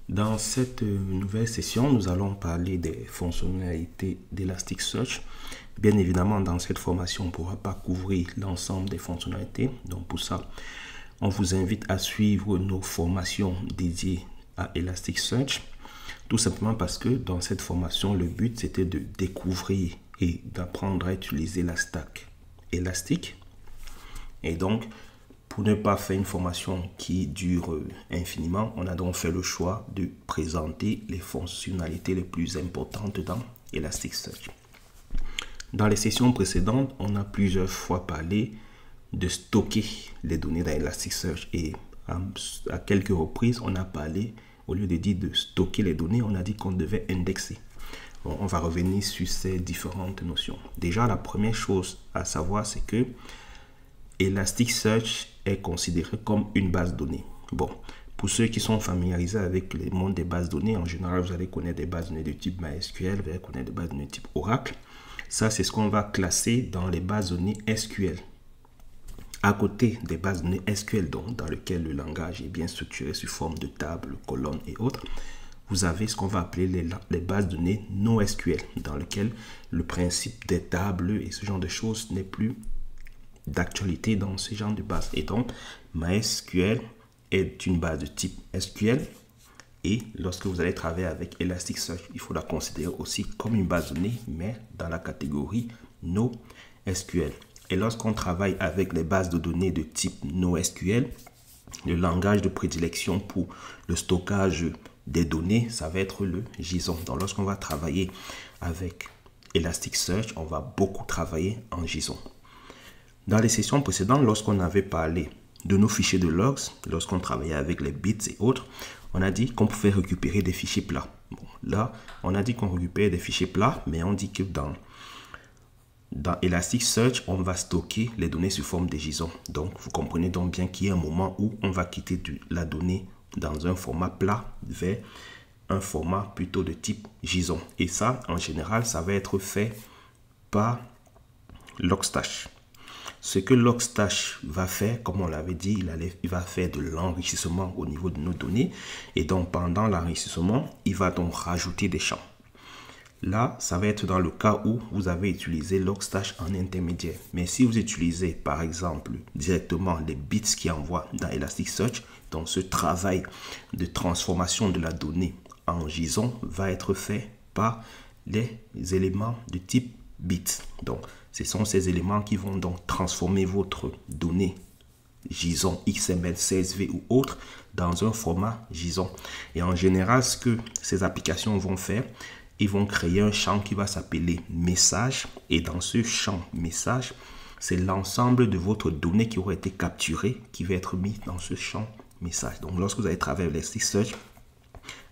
Dans cette nouvelle session, nous allons parler des fonctionnalités d'Elasticsearch. Bien évidemment, dans cette formation, on ne pourra pas couvrir l'ensemble des fonctionnalités. Donc pour ça, on vous invite à suivre nos formations dédiées à Elasticsearch. Tout simplement parce que dans cette formation, le but c'était de découvrir et d'apprendre à utiliser la stack élastique. Et donc, pour ne pas faire une formation qui dure infiniment, on a donc fait le choix de présenter les fonctionnalités les plus importantes dans Elasticsearch. Dans les sessions précédentes, on a plusieurs fois parlé de stocker les données dans Elasticsearch et à quelques reprises, on a parlé, au lieu de dire de stocker les données, on a dit qu'on devait indexer. Bon, on va revenir sur ces différentes notions. Déjà, la première chose à savoir, c'est que Elasticsearch est considéré comme une base de données. Bon, pour ceux qui sont familiarisés avec le monde des bases de données, en général, vous allez connaître des bases de données de type MySQL, vous allez connaître des bases de données de type Oracle. Ça, c'est ce qu'on va classer dans les bases de données SQL. À côté des bases de données SQL, donc, dans lesquelles le langage est bien structuré sous forme de tables, colonnes et autres, vous avez ce qu'on va appeler les bases de données NoSQL, dans lesquelles le principe des tables et ce genre de choses n'est plus d'actualité dans ce genre de base. Et donc, MySQL est une base de type SQL. Et lorsque vous allez travailler avec Elasticsearch, il faut la considérer aussi comme une base de données, mais dans la catégorie NoSQL. Et lorsqu'on travaille avec les bases de données de type NoSQL, le langage de prédilection pour le stockage des données, ça va être le JSON. Donc, lorsqu'on va travailler avec Elasticsearch, on va beaucoup travailler en JSON. Dans les sessions précédentes, lorsqu'on avait parlé de nos fichiers de logs, lorsqu'on travaillait avec les bits et autres, on a dit qu'on pouvait récupérer des fichiers plats. Bon, là, on a dit qu'on récupérait des fichiers plats, mais on dit que dans Elasticsearch, on va stocker les données sous forme de JSON. Donc, vous comprenez donc bien qu'il y a un moment où on va quitter la donnée dans un format plat vers un format plutôt de type JSON. Et ça, en général, ça va être fait par Logstash. Ce que Logstash va faire, comme on l'avait dit, il va faire de l'enrichissement au niveau de nos données. Et donc, pendant l'enrichissement, il va donc rajouter des champs. Là, ça va être dans le cas où vous avez utilisé Logstash en intermédiaire. Mais si vous utilisez, par exemple, directement les bits qui envoient dans Elasticsearch, donc ce travail de transformation de la donnée en JSON va être fait par les éléments de type bits. Donc, ce sont ces éléments qui vont donc transformer votre donnée JSON, XML, CSV ou autre dans un format JSON. Et en général, ce que ces applications vont faire, ils vont créer un champ qui va s'appeler message. Et dans ce champ message, c'est l'ensemble de votre donnée qui aura été capturée qui va être mis dans ce champ message. Donc, lorsque vous allez travailler avec Elasticsearch,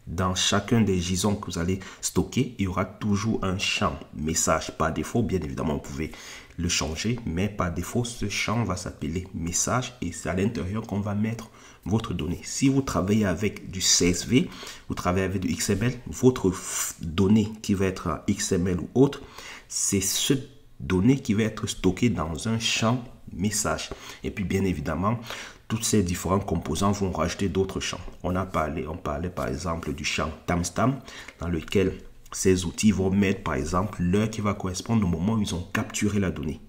dans chacun des JSON que vous allez stocker, il y aura toujours un champ message. Par défaut, bien évidemment, vous pouvez le changer, mais par défaut, ce champ va s'appeler message et c'est à l'intérieur qu'on va mettre votre donnée. Si vous travaillez avec du CSV, vous travaillez avec du XML, votre donnée qui va être XML ou autre, c'est ce donnée qui va être stockée dans un champ message. Et puis, bien évidemment, toutes ces différents composants vont rajouter d'autres champs. On parlait par exemple du champ timestamp dans lequel ces outils vont mettre par exemple l'heure qui va correspondre au moment où ils ont capturé la donnée.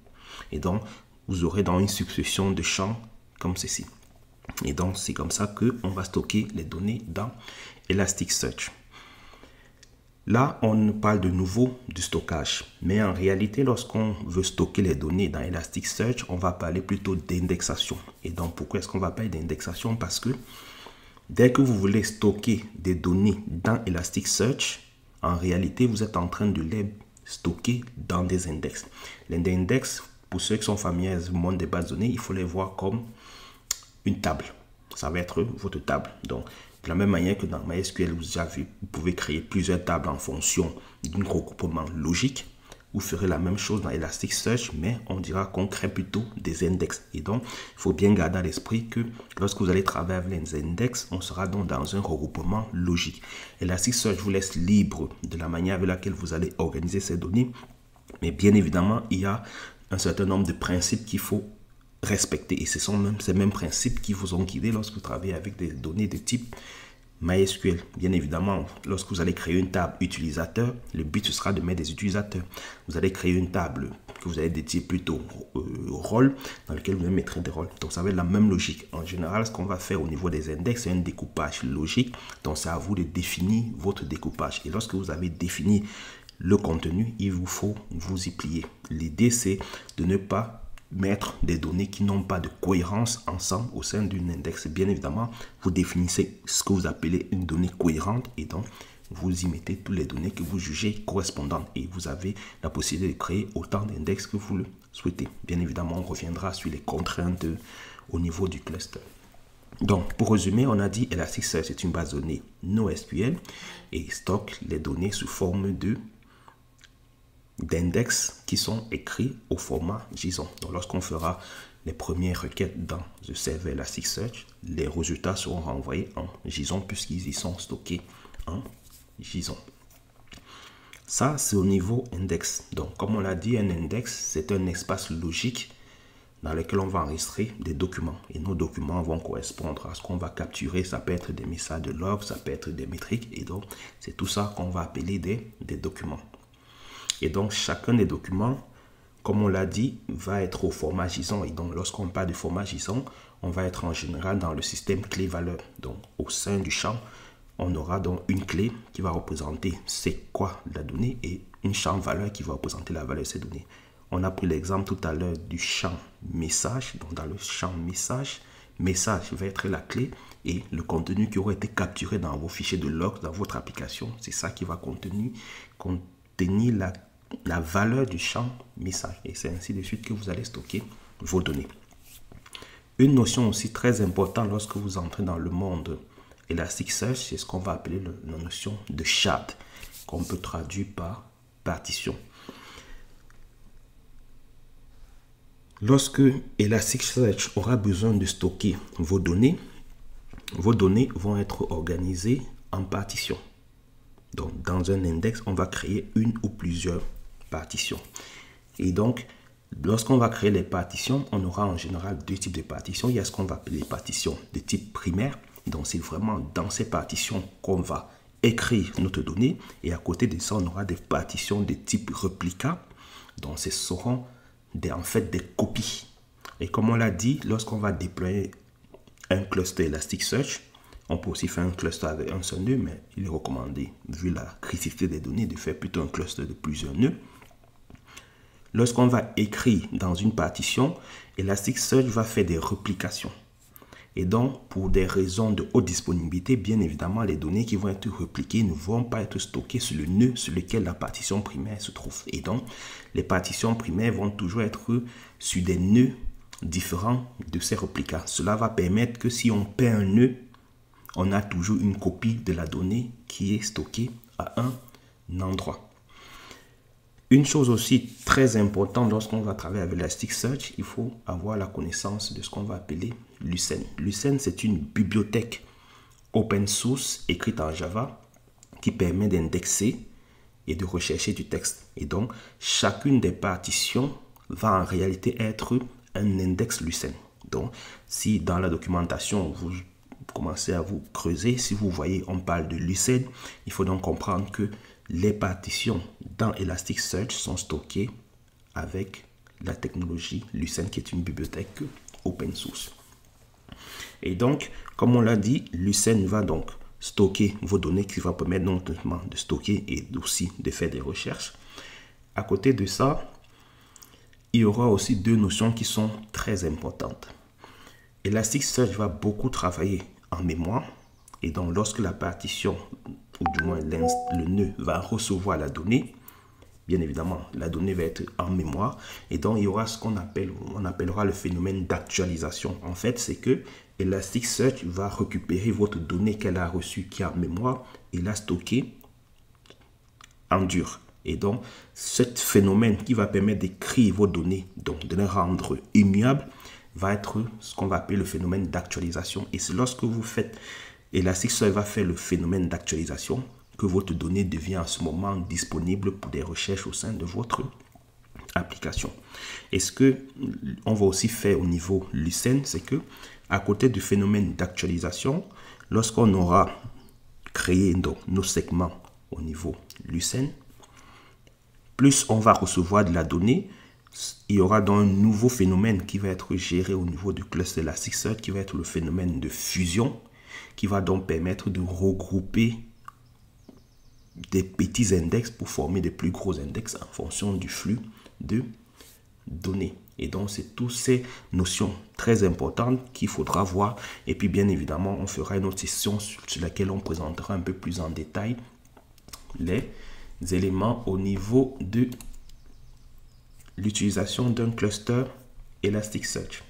Et donc, vous aurez dans une succession de champs comme ceci. Et donc, c'est comme ça qu'on va stocker les données dans Elasticsearch. Là, on parle de nouveau du stockage. Mais en réalité, lorsqu'on veut stocker les données dans Elasticsearch, on va parler plutôt d'indexation. Et donc, pourquoi est-ce qu'on va parler d'indexation? Parce que dès que vous voulez stocker des données dans Elasticsearch, en réalité, vous êtes en train de les stocker dans des index. Les index, pour ceux qui sont familiers au monde des bases de données, il faut les voir comme une table. Ça va être votre table. Donc, de la même manière que dans MySQL, vous pouvez créer plusieurs tables en fonction d'un regroupement logique. Vous ferez la même chose dans Elasticsearch, mais on dira qu'on crée plutôt des index. Et donc, il faut bien garder à l'esprit que lorsque vous allez travailler avec les index, on sera donc dans un regroupement logique. Elasticsearch vous laisse libre de la manière avec laquelle vous allez organiser ces données. Mais bien évidemment, il y a un certain nombre de principes qu'il faut respecter. Et ce sont même ces mêmes principes qui vous ont guidé lorsque vous travaillez avec des données de type MySQL, bien évidemment, lorsque vous allez créer une table utilisateur, le but ce sera de mettre des utilisateurs. Vous allez créer une table que vous allez dédier plutôt rôle, dans lequel vous mettrez des rôles. Donc ça va être la même logique. En général, ce qu'on va faire au niveau des index, c'est un découpage logique. Donc c'est à vous de définir votre découpage. Et lorsque vous avez défini le contenu, il vous faut vous y plier. L'idée, c'est de ne pas mettre des données qui n'ont pas de cohérence ensemble au sein d'une index. Bien évidemment, vous définissez ce que vous appelez une donnée cohérente et donc vous y mettez toutes les données que vous jugez correspondantes et vous avez la possibilité de créer autant d'index que vous le souhaitez. Bien évidemment, on reviendra sur les contraintes au niveau du cluster. Donc, pour résumer, on a dit Elasticsearch est une base de données NoSQL et stocke les données sous forme d'index qui sont écrits au format JSON. Donc, lorsqu'on fera les premières requêtes dans le serveur Elasticsearch, les résultats seront renvoyés en JSON puisqu'ils y sont stockés en JSON. Ça, c'est au niveau index. Donc, comme on l'a dit, un index, c'est un espace logique dans lequel on va enregistrer des documents. Et nos documents vont correspondre à ce qu'on va capturer. Ça peut être des messages de log, ça peut être des métriques. Et donc, c'est tout ça qu'on va appeler des documents. Et donc, chacun des documents, comme on l'a dit, va être au format JSON. Et donc, lorsqu'on parle du format JSON, on va être en général dans le système clé-valeur. Donc, au sein du champ, on aura donc une clé qui va représenter c'est quoi la donnée et une champ valeur qui va représenter la valeur de ces données. On a pris l'exemple tout à l'heure du champ message. Donc, dans le champ message va être la clé et le contenu qui aura été capturé dans vos fichiers de log, dans votre application, c'est ça qui va contenir la valeur du champ message. Et c'est ainsi de suite que vous allez stocker vos données. Une notion aussi très importante lorsque vous entrez dans le monde Elasticsearch, c'est ce qu'on va appeler la notion de shard, qu'on peut traduire par partition. Lorsque Elasticsearch aura besoin de stocker vos données vont être organisées en partitions. Donc, dans un index, on va créer une ou plusieurs partitions. Et donc, lorsqu'on va créer les partitions, on aura en général deux types de partitions. Il y a ce qu'on va appeler les partitions de type primaire. Donc, c'est vraiment dans ces partitions qu'on va écrire notre donnée. Et à côté de ça, on aura des partitions de type réplica. Donc, ce seront en fait des copies. Et comme on l'a dit, lorsqu'on va déployer un cluster Elasticsearch, on peut aussi faire un cluster avec un seul nœud, mais il est recommandé, vu la criticité des données, de faire plutôt un cluster de plusieurs nœuds. Lorsqu'on va écrire dans une partition, Elasticsearch va faire des réplications. Et donc, pour des raisons de haute disponibilité, bien évidemment, les données qui vont être répliquées ne vont pas être stockées sur le nœud sur lequel la partition primaire se trouve. Et donc, les partitions primaires vont toujours être sur des nœuds différents de ces réplicas. Cela va permettre que si on perd un nœud, on a toujours une copie de la donnée qui est stockée à un endroit. Une chose aussi très importante lorsqu'on va travailler avec Elasticsearch, il faut avoir la connaissance de ce qu'on va appeler Lucene. Lucene, c'est une bibliothèque open source écrite en Java qui permet d'indexer et de rechercher du texte. Et donc, chacune des partitions va en réalité être un index Lucene. Donc, si dans la documentation, vous commencez à vous creuser, si vous voyez, on parle de Lucene, il faut donc comprendre que les partitions dans Elasticsearch sont stockées avec la technologie Lucene, qui est une bibliothèque open source. Et donc, comme on l'a dit, Lucene va donc stocker vos données, qui va permettre non seulement de stocker et aussi de faire des recherches. À côté de ça, il y aura aussi deux notions qui sont très importantes. Elasticsearch va beaucoup travailler en mémoire. Et donc, lorsque la partition, ou du moins le nœud, va recevoir la donnée, bien évidemment, la donnée va être en mémoire. Et donc, il y aura ce qu'on appellera le phénomène d'actualisation. En fait, c'est que Elasticsearch va récupérer votre donnée qu'elle a reçue qui est en mémoire et la stocker en dur. Et donc, ce phénomène qui va permettre d'écrire vos données, donc de les rendre immuables, va être ce qu'on va appeler le phénomène d'actualisation. Et c'est lorsque vous faites Elasticsearch va faire le phénomène d'actualisation que votre donnée devient à ce moment disponible pour des recherches au sein de votre application. Et ce que on va aussi faire au niveau Lucene, c'est que à côté du phénomène d'actualisation, lorsqu'on aura créer donc nos segments au niveau Lucene. Plus on va recevoir de la donnée, il y aura donc un nouveau phénomène qui va être géré au niveau du cluster Elasticsearch, qui va être le phénomène de fusion, qui va donc permettre de regrouper des petits index pour former des plus gros index en fonction du flux de données. Et donc, c'est toutes ces notions très importantes qu'il faudra voir. Et puis, bien évidemment, on fera une autre session sur laquelle on présentera un peu plus en détail les éléments au niveau de l'utilisation d'un cluster Elasticsearch.